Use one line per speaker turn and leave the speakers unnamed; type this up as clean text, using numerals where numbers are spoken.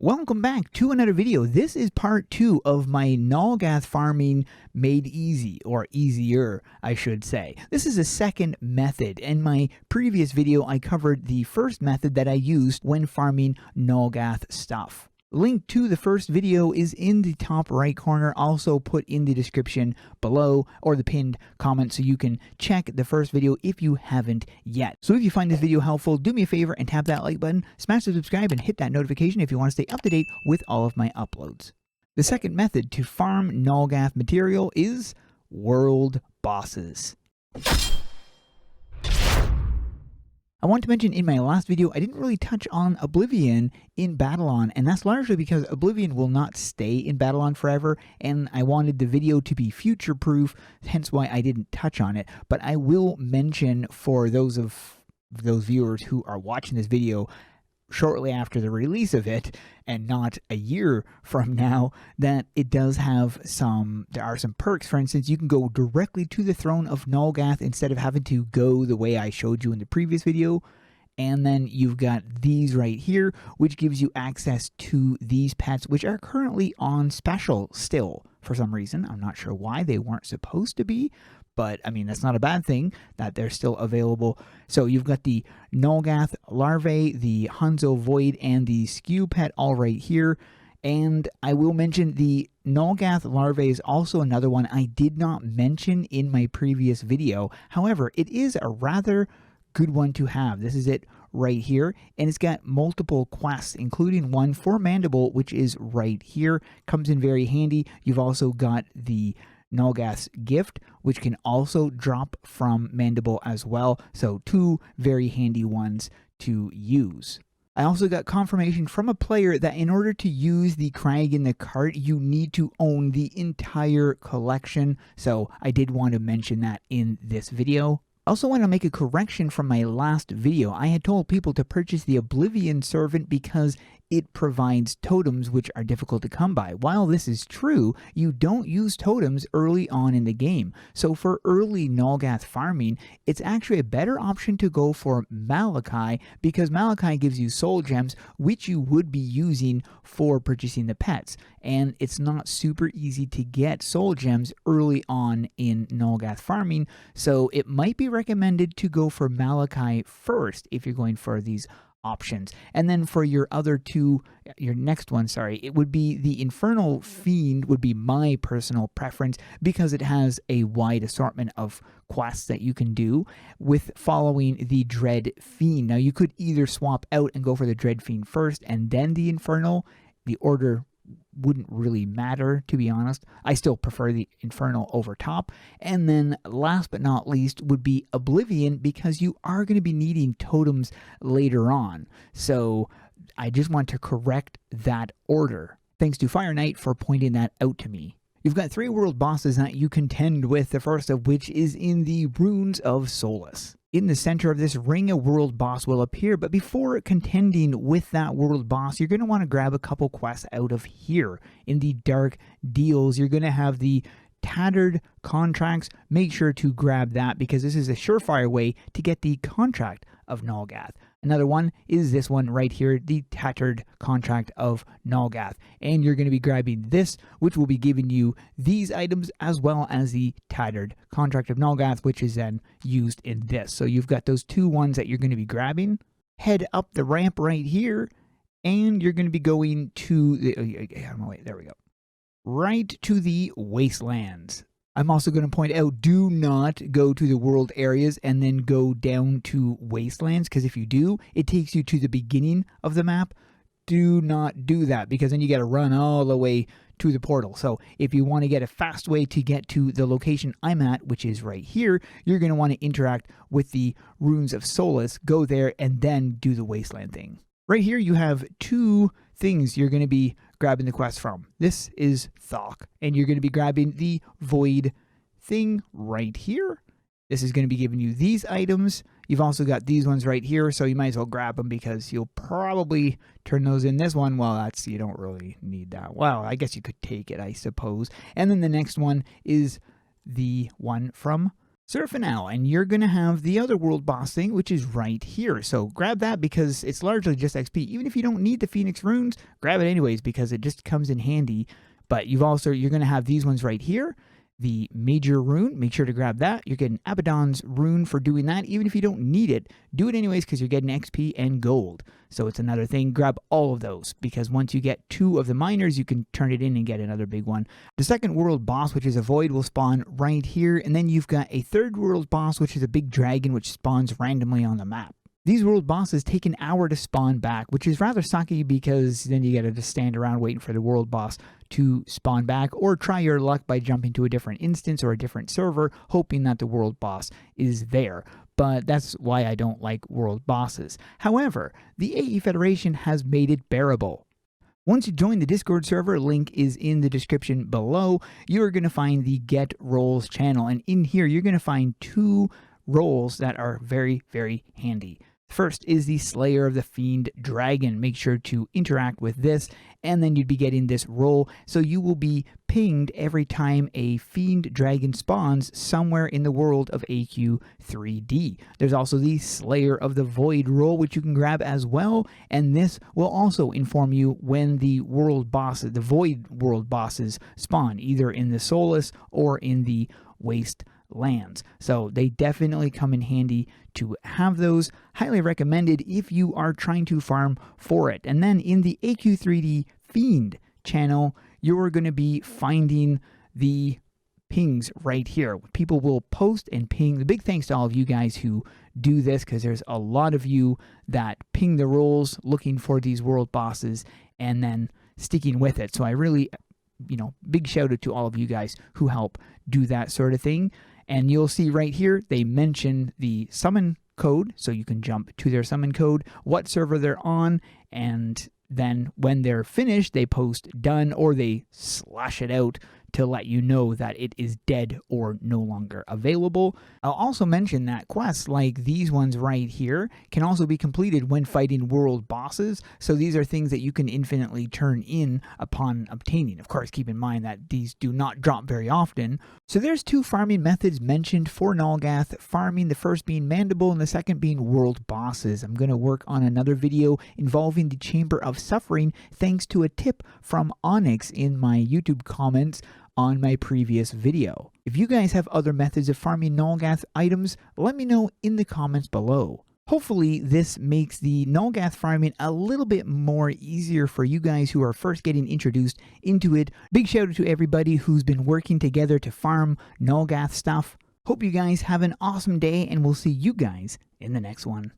Welcome back to another video. This is part 2 of my Nulgath farming made easy, or easier, I should say. This is a second method. In my previous video, I covered the first method that I used when farming Nulgath stuff. Link to the first video is in the top right corner, also put in the description below or the pinned comment so you can check the first video if you haven't yet. So if you find this video helpful, do me a favor and tap that like button, smash the subscribe, and hit that notification if you want to stay up to date with all of my uploads. The second method to farm Nulgath material is world bosses. I want to mention in my last video, I didn't really touch on Oblivion in Babylon, and that's largely because Oblivion will not stay in Babylon forever, and I wanted the video to be future-proof, hence why I didn't touch on it. But I will mention for those viewers who are watching this video shortly after the release of it, and not a year from now, that it does have there are some perks. For instance, you can go directly to the throne of Nulgath instead of having to go the way I showed you in the previous video. And then you've got these right here, which gives you access to these pets, which are currently on special still for some reason. I'm not sure why. They weren't supposed to be, but I mean, that's not a bad thing that they're still available. So you've got the Nulgath larvae, the Hunzo Void, and the Skew pet all right here. And I will mention the Nulgath larvae is also another one I did not mention in my previous video. However, it is a rather good one to have. This is it right here, and it's got multiple quests, including one for Mandible, which is right here. Comes in very handy. You've also got the Nulgath's gift, which can also drop from Mandible as well. So two very handy ones to use. I also got confirmation from a player that in order to use the Crag in the cart, you need to own the entire collection. So I did want to mention that in this video. I also want to make a correction from my last video. I had told people to purchase the Oblivion Servant because it provides totems which are difficult to come by. While this is true, you don't use totems early on in the game. So for early Nulgath farming, it's actually a better option to go for Malachi, because Malachi gives you soul gems, which you would be using for purchasing the pets. And it's not super easy to get soul gems early on in Nulgath farming, so it might be recommended to go for Malachi first if you're going for these options. And then for your next one, it would be the Infernal Fiend would be my personal preference because it has a wide assortment of quests that you can do with following the Dread Fiend. Now you could either swap out and go for the Dread Fiend first and then the Infernal. The order wouldn't really matter, to be honest. I still prefer the Infernal over top. And then last but not least would be Oblivion, because you are going to be needing totems later on. So I just want to correct that order. Thanks to Fire Knight for pointing that out to me. You've got 3 world bosses that you contend with, the first of which is in the Runes of Solace. In the center of this ring, a world boss will appear, but before contending with that world boss, you're going to want to grab a couple quests out of here. In the Dark Deals, you're going to have the Tattered Contracts. Make sure to grab that because this is a surefire way to get the Contract of Nulgath. Another one is this one right here, the Tattered Contract of Nulgath. And you're going to be grabbing this, which will be giving you these items as well as the Tattered Contract of Nulgath, which is then used in this. So you've got those 2 ones that you're going to be grabbing. Head up the ramp right here, and you're going to be going to the, there we go. Right to the Wastelands. I'm also going to point out, do not go to the world areas and then go down to Wastelands, because if you do, it takes you to the beginning of the map. Do not do that, because then you got to run all the way to the portal. So if you want to get a fast way to get to the location I'm at, which is right here, you're going to want to interact with the Runes of Solace, go there, and then do the Wasteland thing. Right here, you have 2 things you're going to be grabbing the quest from. This is Thok, and you're going to be grabbing the Void thing right here. This is going to be giving you these items. You've also got these ones right here, so you might as well grab them because you'll probably turn those in. This one, well, you don't really need that. Well, I guess you could take it, I suppose. And then the next one is the one from surf now, and you're going to have the other world boss thing, which is right here. So grab that because it's largely just XP. Even if you don't need the Phoenix runes, grab it anyways because it just comes in handy. But you're going to have these ones right here. The major rune, make sure to grab that. You're getting Abaddon's rune for doing that. Even if you don't need it, do it anyways because you're getting XP and gold. So it's another thing. Grab all of those because once you get 2 of the miners, you can turn it in and get another big one. The second world boss, which is a void, will spawn right here. And then you've got a third world boss, which is a big dragon, which spawns randomly on the map. These world bosses take an hour to spawn back, which is rather sucky because then you gotta just stand around waiting for the world boss to spawn back, or try your luck by jumping to a different instance or a different server, hoping that the world boss is there. But that's why I don't like world bosses. However, the AE Federation has made it bearable. Once you join the Discord server, link is in the description below, you are going to find the Get Roles channel. And in here, you're going to find 2 roles that are very, very handy. First is the Slayer of the Fiend Dragon. Make sure to interact with this, and then you'd be getting this role. So you will be pinged every time a Fiend Dragon spawns somewhere in the world of AQ3D. There's also the Slayer of the Void role, which you can grab as well, and this will also inform you when the world bosses, the Void world bosses, spawn, either in the Solus or in the Waste lands. So they definitely come in handy to have those. Highly recommended if you are trying to farm for it. And then in the AQ3D Fiend channel, you're going to be finding the pings right here. People will post and ping. The big thanks to all of you guys who do this, because there's a lot of you that ping the roles looking for these world bosses and then sticking with it. So I really, big shout out to all of you guys who help do that sort of thing. And you'll see right here, they mention the summon code, so you can jump to their summon code, what server they're on, and then when they're finished, they post done, or they slash it out to let you know that it is dead or no longer available. I'll also mention that quests like these ones right here can also be completed when fighting world bosses. So these are things that you can infinitely turn in upon obtaining. Of course, keep in mind that these do not drop very often. So there's 2 farming methods mentioned for Nulgath farming, the first being Mandible and the second being world bosses. I'm going to work on another video involving the Chamber of Suffering thanks to a tip from Onyx in my YouTube comments on my previous video. If you guys have other methods of farming Nulgath items, let me know in the comments below. Hopefully this makes the Nulgath farming a little bit more easier for you guys who are first getting introduced into it. Big shout out to everybody who's been working together to farm Nulgath stuff. Hope you guys have an awesome day, and we'll see you guys in the next one.